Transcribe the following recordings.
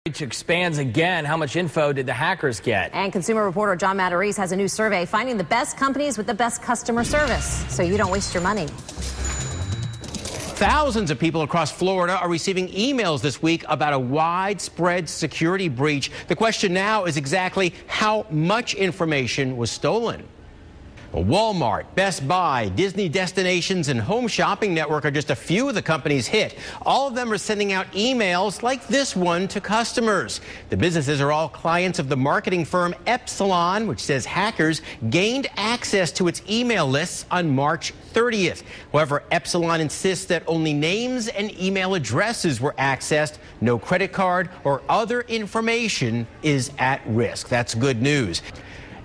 Reach expands again. How much info did the hackers get? And consumer reporter John Matarese has a new survey finding the best companies with the best customer service, so you don't waste your money. Thousands of people across Florida are receiving emails this week about a widespread security breach. The question now is exactly how much information was stolen. Walmart, Best Buy, Disney Destinations, and Home Shopping Network are just a few of the companies hit. All of them are sending out emails like this one to customers. The businesses are all clients of the marketing firm Epsilon, which says hackers gained access to its email lists on March 30th. However, Epsilon insists that only names and email addresses were accessed. No credit card or other information is at risk. That's good news.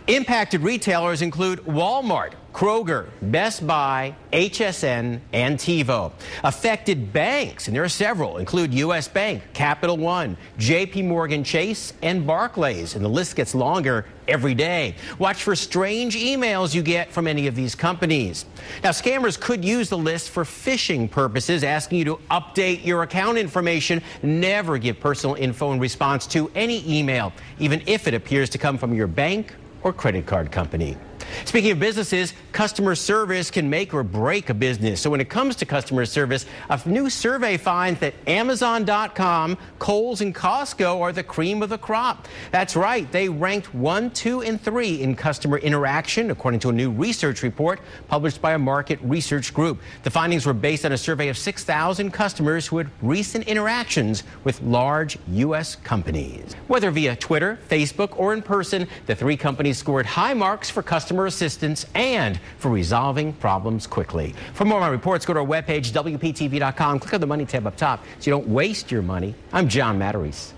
Impacted retailers include Walmart, Kroger, Best Buy, HSN, and TiVo. Affected banks, and there are several, include U.S. Bank, Capital One, JP Morgan Chase, and Barclays. And the list gets longer every day. Watch for strange emails you get from any of these companies. Now, scammers could use the list for phishing purposes, asking you to update your account information. Never give personal info in response to any email, even if it appears to come from your bank or credit card company. Speaking of businesses, customer service can make or break a business. So when it comes to customer service, a new survey finds that Amazon.com, Kohl's, and Costco are the cream of the crop. That's right. They ranked 1, 2, and 3 in customer interaction, according to a new research report published by a market research group. The findings were based on a survey of 6,000 customers who had recent interactions with large U.S. companies. Whether via Twitter, Facebook, or in person, the 3 companies scored high marks for customer assistance and for resolving problems quickly. For more of my reports, go to our webpage, WPTV.com. Click on the Money tab up top so you don't waste your money. I'm John Matarese.